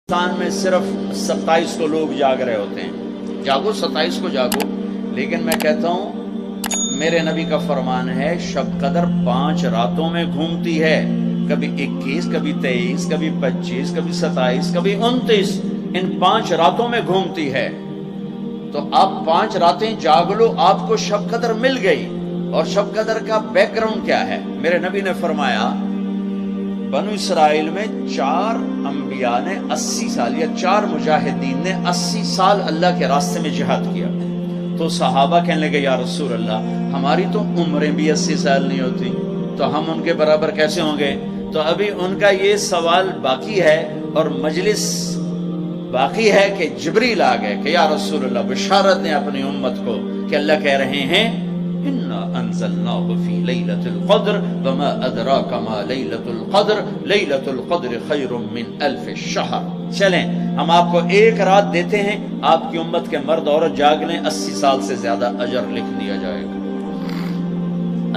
ہندوستان میں صرف 27 کو لوگ جاگ رہے ہوتے ہیں. جاگو 27 کو جاگو، لیکن میں کہتا ہوں میرے نبی کا فرمان ہے شب قدر 5 راتوں میں گھومتی ہے، کبھی 21، کبھی 23، کبھی 25، کبھی 27، کبھی 29. ان 5 راتوں میں گھومتی ہے. تو آپ 5 راتیں جاگ لو، آپ کو شب قدر مل گئی. اور شب قدر کا بیک گراؤنڈ کیا ہے؟ میرے نبی نے فرمایا بنو اسرائیل میں 4 انبیاء نے 80 سال یا 4 مجاہدین نے 80 سال اللہ کے راستے میں جہاد کیا. تو صحابہ کہنے لگے یا رسول اللہ ہماری تو عمریں بھی 80 سال نہیں ہوتی، تو ہم ان کے برابر کیسے ہوں گے؟ تو ابھی ان کا یہ سوال باقی ہے اور مجلس باقی ہے کہ جبریل آ گئے کہ یا رسول اللہ بشارت دیں اپنی امت کو کہ اللہ کہہ رہے ہیں اِنَّا أَنزَلْنَاهُ فِي لَيْلَةِ الْقَدْرِ وَمَا أَدْرَاكَ مَا لَيْلَةُ الْقَدْرِ لَيْلَةُ الْقَدْرِ خَيْرٌ مِّنْ أَلْفِ الشَّهْرِ. چلیں ہم آپ کو ایک رات دیتے ہیں، آپ کی امت کے مرد عورت جاگ لیں، 80 سال سے زیادہ اجر لکھ دیا جائے گا.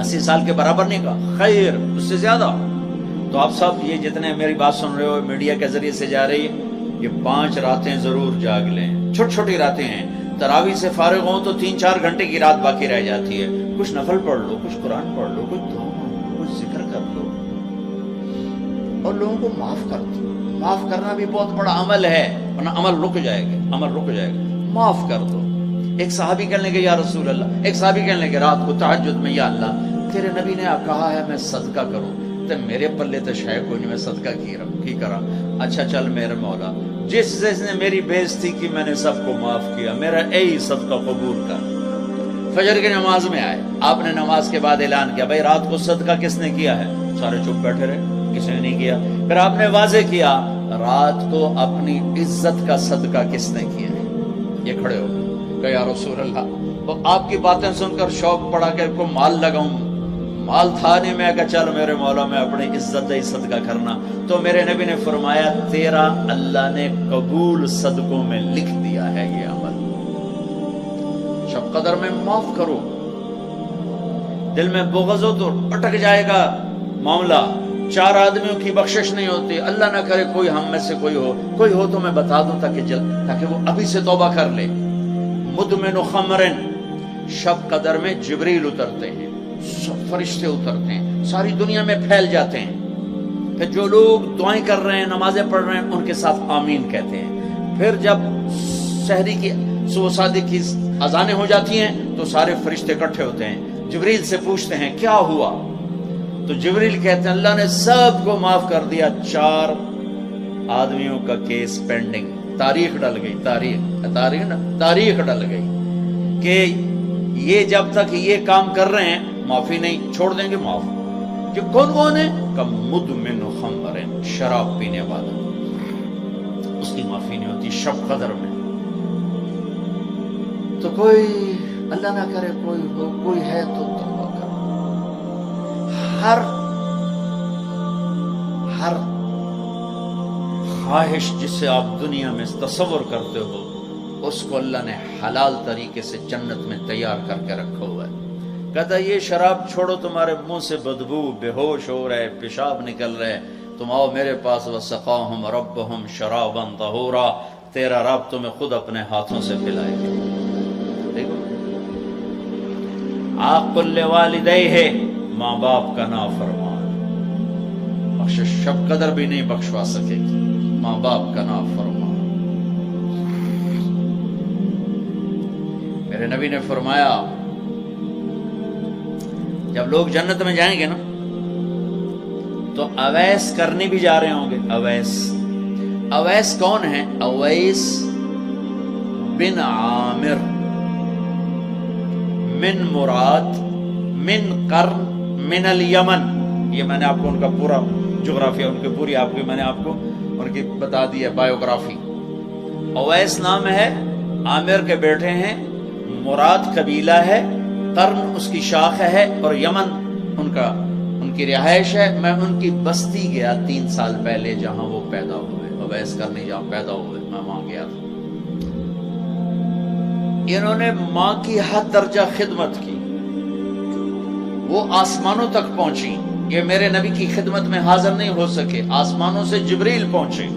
80 سال کے برابر نہیں کہا، خیر اس سے زیادہ. تو آپ سب یہ جتنے میری بات سن رہے ہو میڈیا کے ذریعے سے جا رہی ہے، یہ 5 راتیں ضرور جاگ لیں. چھوٹی چھوٹی راتیں ہیں، تراویح سے فارغ ہوں تو 3-4 گھنٹے کی رات باقی رہ جاتی ہے. کچھ نفل پڑھ لو، کچھ قرآن پڑھ لو، کچھ دعا پڑھ لو، کچھ ذکر کر لو اور لوگوں کو معاف کر دو. معاف کرنا بھی بہت بڑا عمل ہے، ورنہ عمل رک جائے گا، عمل رک جائے گا. معاف کر دو. ایک صحابی کہنے لگے یا رسول اللہ، ایک صحابی کہنے لگے رات کو تہجد میں یا اللہ تیرے نبی نے کہا ہے میں صدقہ کروں، تو میرے پلے تو شے کوئی نہیں، میں صدقہ کی کرا. اچھا چل میرے مولا جس نے میری بےزتی کی میں نے سب کو معاف کیا، میرا اے صدقہ قبول کر. فجر کی نماز میں آئے، آپ نے نماز کے بعد اعلان کیا بھائی رات کو صدقہ کس نے کیا ہے؟ سارے چپ بیٹھے رہے، کسی نے نہیں کیا. پھر آپ نے واضح کیا رات کو اپنی عزت کا صدقہ کس نے کیا ہے؟ یہ کھڑے ہو کہ یا رسول اللہ. تو آپ کی باتیں سن کر شوق پڑا کہ کو مال لگاؤں، مال تھا نہیں. میں کہا چل میرے مولا میں اپنی عزت ہی صدقہ کرنا. تو میرے نبی نے فرمایا تیرا اللہ نے قبول صدقوں میں لکھ دیا ہے یہ عمل. شب قدر میں معاف کرو. دل میں بغض ہو تو اٹک جائے گا معاملہ. 4 آدمیوں کی بخشش نہیں ہوتی. اللہ نہ کرے کوئی ہم میں سے کوئی ہو تو میں بتا دوں تاکہ وہ ابھی سے توبہ کر لے. مدمن خمرن، شب قدر میں جبریل اترتے ہیں، فرشتے اترتے ہیں، ساری دنیا میں پھیل جاتے ہیں. پھر جو لوگ دعائیں کر رہے ہیں نمازیں پڑھ رہے ہیں ان کے ساتھ آمین کہتے ہیں. پھر جب سحری کی صبح صادق کی اذانیں ہو جاتی ہیں تو سارے فرشتے اکٹھے ہوتے ہیں، جبریل سے پوچھتے ہیں کیا ہوا؟ تو جبریل کہتے ہیں اللہ نے سب کو معاف کر دیا، 4 آدمیوں کا کیس پینڈنگ. تاریخ ڈل گئی، تاریخ ڈل گئی کہ یہ جب تک یہ کام کر رہے ہیں معافی نہیں، چھوڑ دیں گے معاف. کہ کون ہے؟ کہ مدمن خمر، شراب پینے والا، اس کی معافی نہیں ہوتی شب قدر میں. تو کوئی اللہ نہ کرے کوئی ہے تو توبہ کرو. ہر خواہش جسے آپ دنیا میں تصور کرتے ہو اس کو اللہ نے حلال طریقے سے جنت میں تیار کر کے رکھا ہوا ہے. کہتا ہے یہ شراب چھوڑو، تمہارے منہ سے بدبو، بے ہوش ہو رہے، پیشاب نکل رہے، تم آؤ میرے پاس. وسقاہم ربہم شرابا طہورا، تیرا رب تمہیں خود اپنے ہاتھوں سے پلائے گا. دیکھو عاق لوالدیہ، ماں باپ کا نافرمان، بخشش شب قدر بھی نہیں بخشوا سکے گی، ماں باپ کا نافرمان. میرے نبی نے فرمایا جب لوگ جنت میں جائیں گے نا تو اویس کرنے بھی جا رہے ہوں گے. اویس کون ہیں؟ اویس بن عامر من مراد من قرن من الیمن. یہ میں نے آپ کو ان کا پورا جغرافیہ، ان کی پوری آپ کی میں نے آپ کو ان کی بتا دی ہے بایوگرافی. اویس نام ہے، عامر کے بیٹے ہیں، مراد قبیلہ ہے، قرن اس کی شاخ ہے اور یمن ان کی رہائش ہے. میں ان کی بستی گیا 3 سال پہلے جہاں وہ پیدا ہوئے، اویس کرنے جہاں پیدا ہوئے میں وہاں گیا تھا. انہوں نے ماں کی حد درجہ خدمت کی، وہ آسمانوں تک پہنچی. یہ میرے نبی کی خدمت میں حاضر نہیں ہو سکے، آسمانوں سے جبریل پہنچے،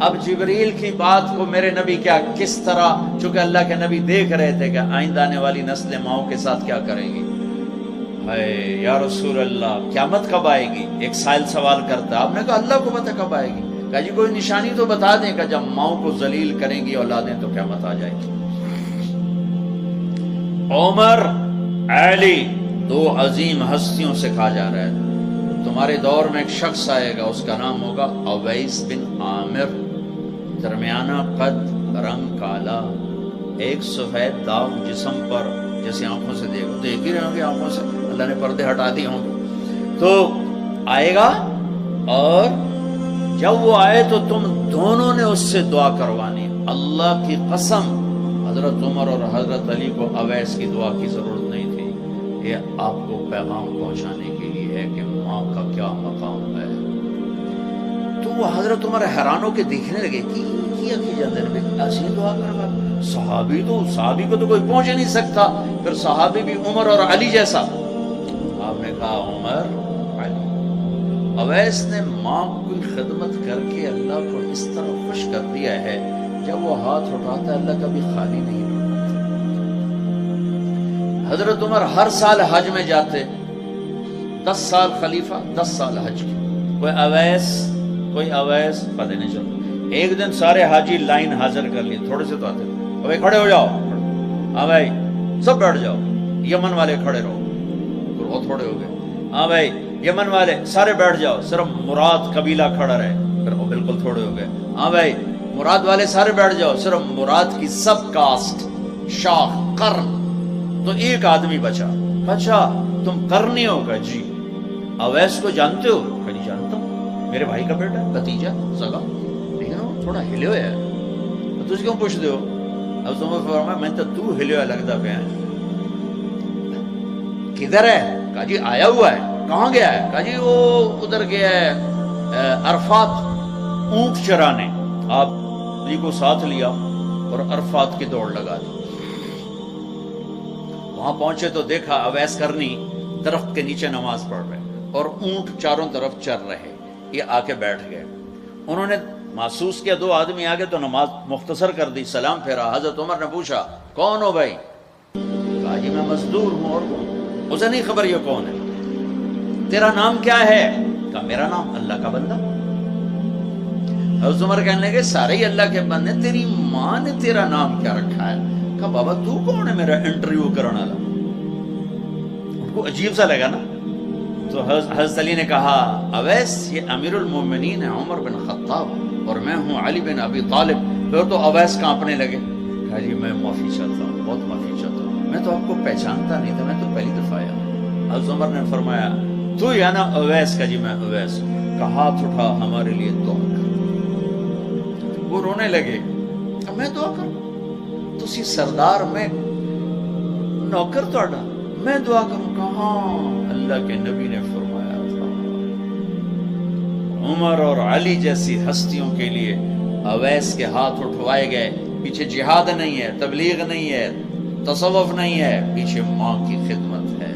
اب جبریل کی بات کو میرے نبی کیا کس طرح، چونکہ اللہ کے نبی دیکھ رہے تھے کہ آئندہ آنے والی نسلیں ماؤں کے ساتھ کیا کریں گی. یا رسول اللہ قیامت کب آئے گی؟ ایک سائل سوال کرتا. آپ نے کہا اللہ کو پتہ کب آئے گی. کہا جی کوئی نشانی تو بتا دیں کہ جب ماؤں کو ذلیل کریں گی اولادیں تو قیامت آ جائے گی. عمر علی دو عظیم ہستیوں سے کہا جا رہا ہے تمہارے دور میں ایک شخص آئے گا، اس کا نام ہوگا اویس بن عامر، درمیانہ قد، رنگ کالا، ایک سفید داغ جسم پر، جیسے آنکھوں سے دیکھ ہی رہے ہوں گے، آنکھوں سے اللہ نے پردے ہٹا دیے ہوں گے، تو آئے گا اور جب وہ آئے تو تم دونوں نے اس سے دعا کروانی. اللہ کی قسم حضرت عمر اور حضرت علی کو اویس کی دعا کی ضرورت نہیں تھی. یہ آپ کو پیغام پہنچانے کے لیے ہے کہ ماں کا کیا مقام ہے. تو وہ حضرت عمر حیران ہو کے دیکھنے لگے کہ ایسی دعا کروا. صحابی کو تو کوئی پہنچ نہیں سکتا، پھر صحابی بھی عمر اور علی جیسا. آپ نے کہا عمر علی. اویس نے ماں کی خدمت کر کے اللہ کو اس طرح خوش کر دیا ہے، جب وہ ہاتھ اٹھاتا ہے اللہ کبھی خالی نہیں لوٹاتا. حضرت عمر ہر سال حج میں جاتے، 10 سال خلیفہ 10 سال حج کی. کوئی اویس پتہ نہیں چلتا. ایک دن سارے حاجی لائن حاضر کر لی، تھوڑے سے تو آتے، بھائی کھڑے ہو جاؤ، ہاں بھائی سب بیٹھ جاؤ. یمن والے کھڑے رہو، وہ تھوڑے ہو گئے. ہاں بھائی یمن والے سارے بیٹھ جاؤ، صرف مراد قبیلہ کھڑا رہے، پھر وہ بالکل تھوڑے ہو گئے. ہاں بھائی مراد والے سارے بیٹھ جاؤ، صرف مراد کی سب کاسٹ، شاخ، قرن، تو ایک آدمی بچا. تم قرنی ہو گا؟ جی. اویس کو جانتے ہو؟ نہیں جانتا ہوں، میرے بھائی کا بیٹا، بھتیجا، سگا، لیکن وہ تھوڑا ہلے ہوئے ہے، تجھ کیوں پوچھتے ہو؟ اب تمہیں فرمایا میں تو ہلے ہوئے لگتا پہ ہے. کدھر ہے؟ کہا جی آیا ہوا ہے. کہاں گیا ہے؟ کہا جی وہ ادھر گیا ہے عرفات اونٹ چرانے. آپ جی کو ساتھ لیا اور عرفات کی دوڑ لگا دی. وہاں پہنچے تو دیکھا اویس کرنی درخت کے نیچے نماز پڑھ رہے اور اونٹ چاروں طرف چر رہے. یہ آ کے بیٹھ گئے. انہوں نے محسوس کیا 2 آدمی آگے تو نماز مختصر کر دی، سلام پھیرا. حضرت عمر نے پوچھا کون ہو بھائی؟ کہا جی میں مزدور ہوں. اور اسے نہیں خبر یہ کون ہے. تیرا نام کیا ہے؟ کہا میرا نام اللہ کا بندہ. حضرت عمر کہنے لگے سارے ہی اللہ کے بندے، تیری ماں نے تیرا نام کیا رکھا ہے؟ کہا بابا تو کون ہے میرا انٹرویو کرنے والا؟ ان کو عجیب سا لگا نا. تو حضرت علی نے کہا اویس یہ امیر المومنین ہے عمر بن خطاب اور میں ہوں علی بن ابی طالب. پھر تو اویس کانپنے لگے. کہا جی میں معافی چاہتا ہوں، بہت معافی چاہتا ہوں، میں تو آپ کو پہچانتا نہیں تھا، میں تو پہلی دفعہ آیا. حضرت عمر نے فرمایا تو یا نا اویس؟ کا جی میں اویس. کا ہاتھ اٹھا ہمارے لیے دعا کر. وہ رونے لگے. میں دعا کروں؟ تسی سردار، میں نوکر توڑا، میں دعا کروں؟ کہاں اللہ کے نبی نے فرمایا تھا عمر اور علی جیسی ہستیوں کے لیے اویس کے ہاتھ اٹھوائے گئے. پیچھے جہاد نہیں ہے، تبلیغ نہیں ہے، تصوف نہیں ہے، پیچھے ماں کی خدمت ہے.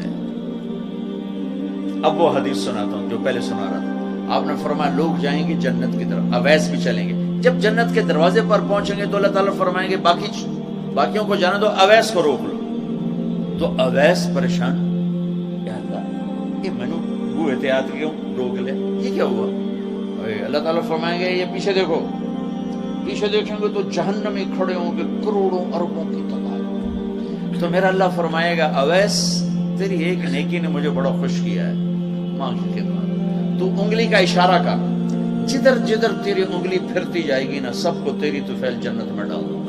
اب وہ حدیث سناتا ہوں جو پہلے سنا رہا تھا. آپ نے فرمایا لوگ جائیں گے جنت کی طرف، اویس بھی چلیں گے. جب جنت کے دروازے پر پہنچیں گے تو اللہ تعالیٰ فرمائیں گے باقیوں کو جانے دو، اویس کو روک لو. تو اویس پریشان، یا اللہ یہ میں وہ احتیاط کیوں روک لے، یہ کیا ہوا؟ اللہ تعالیٰ فرمائیں گے یہ پیچھے دیکھو. پیچھے دیکھیں گے تو جہنمی کھڑے ہوں گے کروڑوں اربوں کی تعداد. تو میرا اللہ فرمائے گا اویس تیری ایک نیکی نے مجھے بڑا خوش کیا ہے، ماں کی خدمت. تو انگلی کا اشارہ کر، جدھر جدھر تیری انگلی پھرتی جائے گی نا سب کو تیری طفیل جنت میں ڈال دوں گا.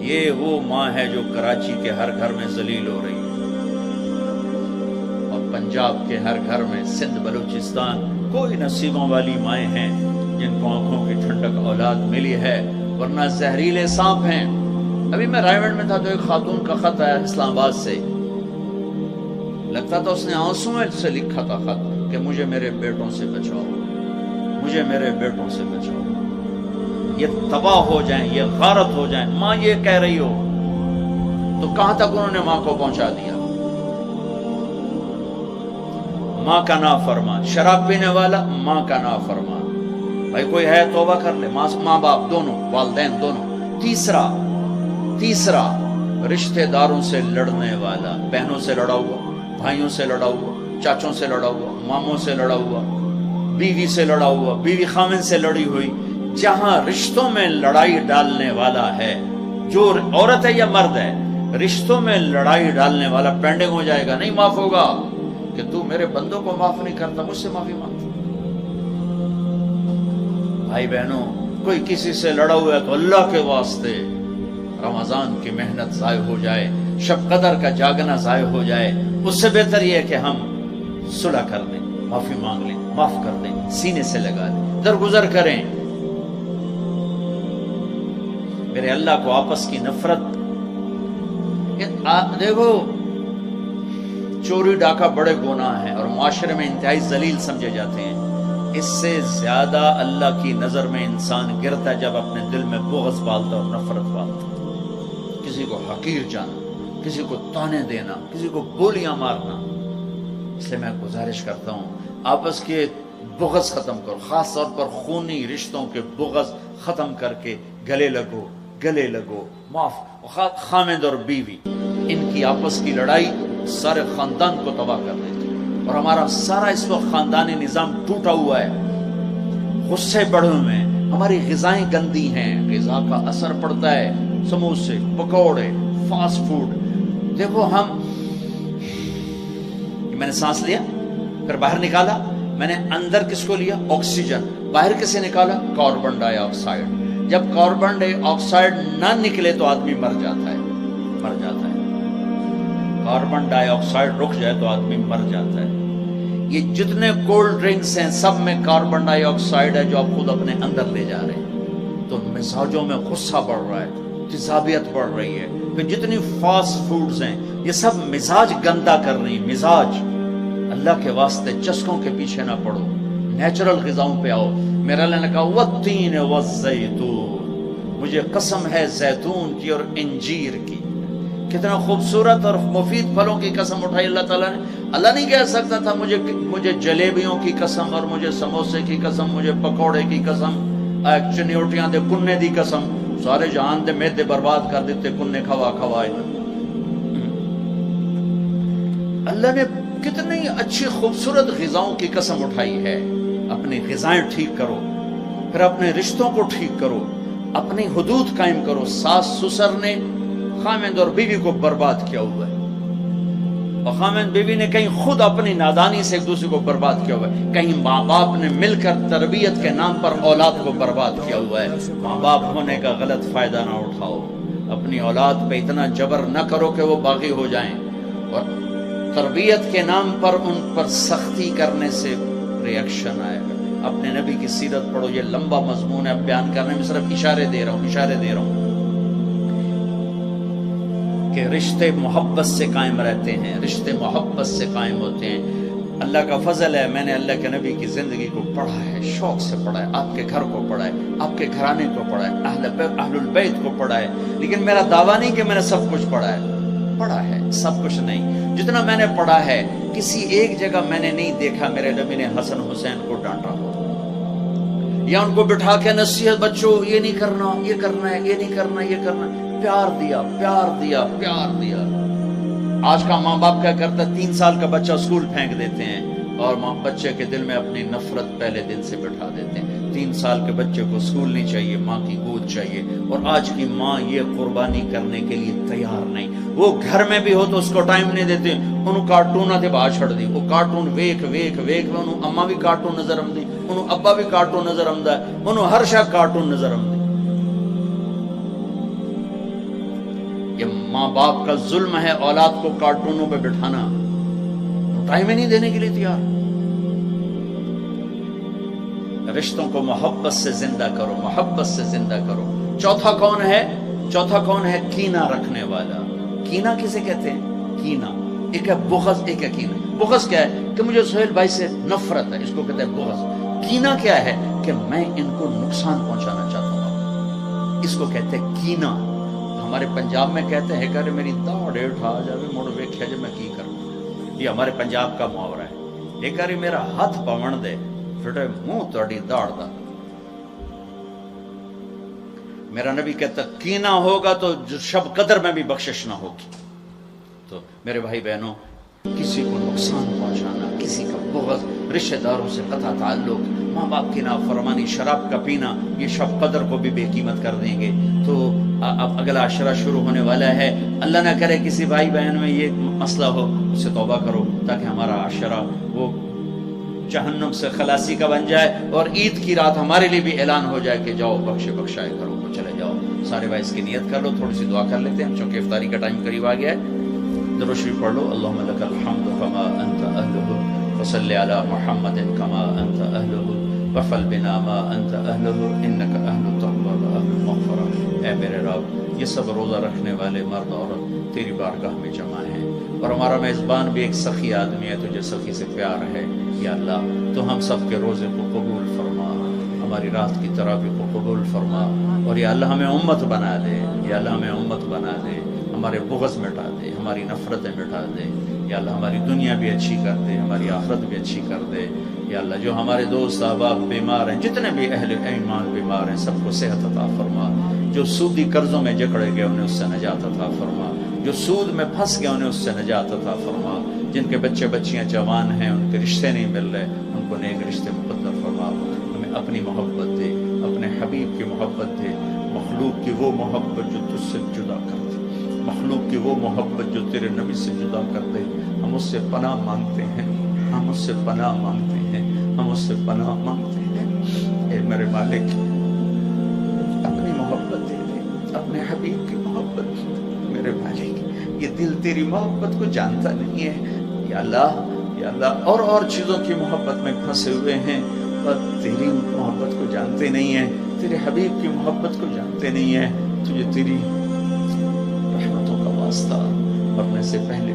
یہ وہ ماں ہے جو کراچی کے ہر گھر میں ذلیل ہو رہی ہے اور پنجاب کے ہر گھر میں، سندھ بلوچستان کوئی نصیبوں والی مائیں ہیں جن کو آنکھوں کی ٹھنڈک اولاد ملی ہے، ورنہ زہریلے سانپ ہیں. ابھی میں رائے گنج میں تھا تو ایک خاتون کا خط آیا اسلام آباد سے. لگتا تھا اس نے آنسوں سے لکھا تھا خط کہ مجھے میرے بیٹوں سے بچاؤ، مجھے میرے بیٹوں سے بچاؤ، یہ تباہ ہو جائیں، یہ غارت ہو جائیں. ماں یہ کہہ رہی ہو تو کہاں تک انہوں نے ماں کو پہنچا دیا. ماں کا نافرمان، شراب پینے والا ماں کا نافرمان۔ بھائی کوئی ہے توبہ کر لے، ماں باپ دونوں، والدین دونوں۔ تیسرا رشتہ داروں سے لڑنے والا، بہنوں سے لڑا ہوا، بھائیوں سے لڑا ہوا، چاچوں سے لڑا ہوا، ماموں سے لڑا ہوا، بیوی سے لڑا ہوا، بیوی خامن سے لڑی ہوئی۔ جہاں رشتوں میں لڑائی ڈالنے والا ہے، جو عورت ہے یا مرد ہے، رشتوں میں لڑائی ڈالنے والا پینڈنگ ہو جائے گا، نہیں معاف ہوگا کہ تو میرے بندوں کو معاف نہیں کرتا، مجھ سے معافی مانگتا۔ بھائی بہنوں، کوئی کسی سے لڑا ہوا ہے تو اللہ کے واسطے رمضان کی محنت ضائع ہو جائے، شب قدر کا جاگنا ضائع ہو جائے، اس سے بہتر یہ ہے کہ ہم صلح کر دیں، معافی مانگ لیں، معاف کر دیں، سینے سے لگا لیں، درگزر کریں۔ میرے اللہ کو آپس کی نفرت، دیکھو چوری ڈاکہ بڑے گناہ ہیں اور معاشرے میں انتہائی ذلیل سمجھے جاتے ہیں۔ اس سے زیادہ اللہ کی نظر میں انسان گرتا ہے جب اپنے دل میں بغض پالتا اور نفرت پالتا، کسی کو حقیر جانا، کسی کو تانے دینا، کسی کو گولیاں مارنا۔ اس لیے میں گزارش کرتا ہوں آپس کے بغض ختم کرو، خاص طور پر خونی رشتوں کے بغض ختم کر کے گلے لگو، معاف۔ خامد اور بیوی، ان کی آپس کی لڑائی سارے خاندان کو تباہ کر دیتی، اور ہمارا سارا اس وقت خاندانی نظام ٹوٹا ہوا ہے، غصے بڑھے ہوئے ہیں، ہماری غذائیں گندی ہیں، غذا کا اثر پڑتا ہے، سموسے، پکوڑے، فاسٹ فوڈ۔ دیکھو میں نے سانس لیا، پھر باہر نکالا، میں نے اندر کس کو لیا؟ آکسیجن، باہر کسے نکالا؟ کاربن ڈائی آکسائڈ۔ جب کاربن ڈائی آکسائڈ نہ نکلے تو آدمی مر جاتا ہے۔ کاربن ڈائی آکسائڈ رک جائے تو آدمی مر جاتا ہے۔ یہ جتنے کولڈ ڈرنکس ہیں سب میں کاربن ڈائی آکسائڈ ہے جو آپ خود اپنے اندر لے جا رہے ہیں۔ تو مزاجوں میں غصہ بڑھ رہا ہے، تیزابیت بڑھ رہی ہے۔ پھر جتنی فاسٹ فوڈز ہیں یہ سب مزاج گندا کر رہی ہیں۔ مزاج، اللہ کے واسطے چسکوں کے پیچھے نہ پڑو، نیچرل غذاؤں پہ آؤ۔ میرا اللہ نے کہا والتین والزیتون، مجھے قسم ہے زیتون کی اور انجیر کی۔ کتنا خوبصورت اور مفید پھلوں کی قسم اٹھائی اللہ تعالیٰ نے۔ اللہ نہیں کہہ سکتا تھا مجھے جلیبیوں کی قسم اور مجھے سموسے کی قسم، مجھے پکوڑے کی قسم، چنیوٹیاں دے کنے دی قسم، سارے جہان دے میدے برباد کر دیتے کنے کھوائے۔ اللہ نے کتنی اچھی خوبصورت غذاؤں کی قسم اٹھائی ہے۔ اپنی غذائیں ٹھیک کرو، پھر اپنے رشتوں کو ٹھیک کرو، اپنی حدود قائم کرو۔ ساس سسر نے خامد اور بیوی کو برباد کیا ہوا ہے، اور خامد بیوی نے کہیں خود اپنی نادانی سے ایک دوسرے کو برباد کیا ہوا ہے، کہیں ماں باپ نے مل کر تربیت کے نام پر اولاد کو برباد کیا ہوا ہے۔ ماں باپ ہونے کا غلط فائدہ نہ اٹھاؤ، اپنی اولاد پہ اتنا جبر نہ کرو کہ وہ باغی ہو جائیں، اور تربیت کے نام پر ان پر سختی کرنے سے ریاکشن آئے گا۔ اپنے نبی کی سیرت پڑھو، یہ لمبا مضمون ہے، بیان کرنے میں صرف اشارے دے رہا ہوں کہ رشتے محبت سے قائم رہتے ہیں، رشتے محبت سے قائم ہوتے ہیں۔ اللہ کا فضل ہے، میں نے اللہ کے نبی کی زندگی کو پڑھا ہے، شوق سے پڑھا ہے، آپ کے گھر کو پڑھا ہے، آپ کے گھرانے کو پڑھا ہے، اہل البیت کو پڑھا ہے۔ لیکن میرا دعویٰ نہیں کہ میں نے سب کچھ پڑھا ہے، سب کچھ نہیں۔ جتنا میں نے پڑھا ہے کسی ایک جگہ میں نے نہیں دیکھا میرے نبی نے حسن حسین کو ڈانٹا یا ان کو بٹھا کے نصیحت، بچوں یہ نہیں کرنا، یہ کرنا ہے، یہ نہیں کرنا، یہ کرنا ہے۔ پیار دیا۔ آج کا ماں باپ کیا کرتا ہے؟ 3 سال کا بچہ اسکول پھینک دیتے ہیں اور بچے کے دل میں اپنی نفرت پہلے دن سے بٹھا دیتے ہیں۔ 3 سال کے بچے کو اسکول نہیں چاہیے، ماں کی گود چاہیے، اور آج کی ماں یہ قربانی کرنے کے لیے تیار نہیں۔ وہ گھر میں بھی ہو تو اس کو ٹائم نہیں دیتے، انہوں کارٹون دے باہر چھڑ دی، وہ کارٹون ویک انہوں اماں بھی کارٹون نظر آمدی، انہوں ابا بھی کارٹون نظر آمدا ہے، انہوں ہر شاہ کارٹون نظر آمدی۔ یہ ماں باپ کا ظلم ہے اولاد کو کارٹونوں پہ بٹھانا، ٹائم ہی نہیں دینے کے لیے تیار۔ رشتوں کو محبت سے زندہ کرو، چوتھا کون ہے؟ کینہ رکھنے والا۔ کینہ کسے کہتے ہیں؟ کینہ ایک ہے بغض، ایک ہے کینہ۔ بغض کیا ہے؟ کہ مجھے سہیل بھائی سے نفرت ہے، اس کو کہتے ہیں بغض۔ کینہ کیا ہے؟ کہ میں ان کو نقصان پہنچانا چاہتا ہوں، اس کو کہتے ہیں کینہ۔ ہمارے پنجاب میں کہتے ہیں کہ میری داڑ اٹھا جاوے مڑ ویکھیا جے میں کی کروں، یہ ہمارے پنجاب کا محاورہ ہے۔ ایک باری میرا ہاتھ پون دے پھٹے منہ تہاڈی داڑ دا. میرا نبی کہتا کینہ ہوگا تو شب قدر میں بھی بخشش نہ ہوگی. تو میرے بھائی بہنوں، کسی کو نقصان پہنچانا، کسی کا بغض، رشتہ داروں سے قطع تعلق، ماں باپ کی نافرمانی، شراب کا پینا، یہ شب قدر کو بھی بے قیمت کر دیں گے. تو اب اگلا عشرہ شروع ہونے والا ہے. اللہ نہ کرے کسی بھائی بہن میں یہ مسئلہ ہو، اس سے توبہ کرو تاکہ ہمارا عشرہ وہ جہنم سے خلاصی کا بن جائے، اور عید کی رات ہمارے لیے بھی اعلان ہو جائے کہ جاؤ بخشے بخشائے گھروں کو چلے جاؤ. سارے بھائی اس کی نیت کر لو. تھوڑی سی دعا کر لیتے ہیں چونکہ افطاری کا ٹائم قریب آ گیا ہے. درود شریف پڑھ لو. اللہم لک الحمد کما انت اہلہ وصلی علی محمد کما انت اہلہ وفعل بنا ما انت اہلہ انک اہل التقوی و اہل المغفرہ. اے میرے رب، یہ سب روزہ رکھنے والے مرد عورت تیری بارگاہ میں جمع ہیں، اور ہمارا میزبان بھی ایک سخی آدمی ہے، تجھے سخی سے پیار ہے. یا اللہ تو ہم سب کے روزے کو قبول فرما، ہماری رات کی تراویح کو قبول فرما، اور یا اللہ ہمیں امت بنا دے. یا اللہ ہمیں امت بنا دے، ہمارے بغض مٹا دے، ہماری نفرتیں مٹا دے. یا اللہ ہماری دنیا بھی اچھی کر دے، ہماری آخرت بھی اچھی کر دے. یا اللہ جو ہمارے دوست احباب بیمار ہیں، جتنے بھی اہل ایمان بیمار ہیں، سب کو صحت عطا فرما. جو سودی قرضوں میں جکڑے گئے انہیں اس سے نجات عطا فرما. جو سود میں پھنس گئے انہیں اس سے نجات عطا فرما. جن کے بچے بچیاں جوان ہیں، ان کے رشتے نہیں مل رہے، ان کو نیک رشتے مقدر فرما. ہمیں اپنی محبت دے، اپنے حبیب کی محبت دے، مخلوق کی وہ محبت جو تجھ سے جدا کر دے، مخلوق کی وہ محبت جو تیرے نبی سے جدا کر دے. ہم اس سے پناہ مانگتے ہیں، ہم اس سے پناہ مانگتے ہیں، ہم اس سے پناہ مانگتے ہیں. اے میرے مالک، اپنی محبت دے دے، اپنے حبیب کی محبت. میرے مالک، یہ دل تیری محبت کو جانتا نہیں ہے. یا اللہ اور چیزوں کی محبت میں پھنسے ہوئے ہیں، اور تیری محبت کو جانتے نہیں ہیں، تیرے حبیب کی محبت کو جانتے نہیں ہیں. تجھے تیری رحمتوں کا واسطہ مرنے سے پہلے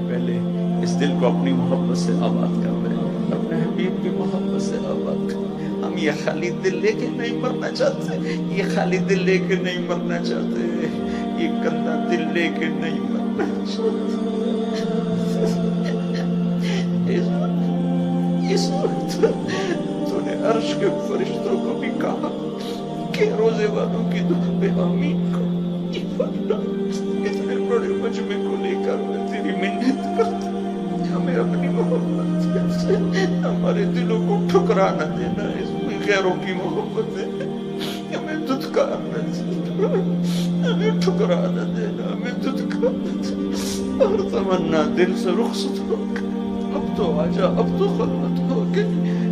اس دل کو اپنی محبت سے آباد کر دے، اپنے حبیب کی محبت سے آباد کر. ہم یہ خالی دل لے کے نہیں مرنا چاہتے، یہ خالی دل لے کے نہیں مرنا چاہتے، یہ گندا دل لے کے نہیں مرنا چاہتے. اس وقت تو نے عرش کے فرشتوں کو بھی کہا کہ روزے والوں کی دعا پہ آمین کو. اتنے بڑے مجمع کو لے کر میں تیری منت کرتا ہوں، ہمیں اپنی محبت سے ہمارے دلوں کو ٹھکرا نہ دینا. اس میں غیروں کی محبت ہے، ہمیں دھتکار نہ دینا، ہمیں ٹھکرا نہ دینا، ہمیں دھتکار نہ دینا. اور تمنا دل سے رخصت ہو کے اب تو آجا، اب تو خلوت ہو کے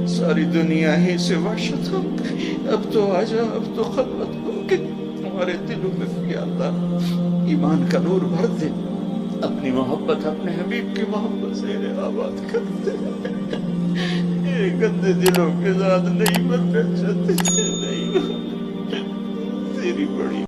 ساری دنیا ہی سے وحشت ہو کے اب تو آجا، اب تو خلوت ہو کے ہمارے دلوں میں یا اللہ ایمان کا نور بھر دے. اپنی محبت، اپنے حبیب کی محبت سے انہیں آباد کر دے. گندے دلوں کے ساتھ نہیں مرنا چاہتے، نہیں تیری بڑی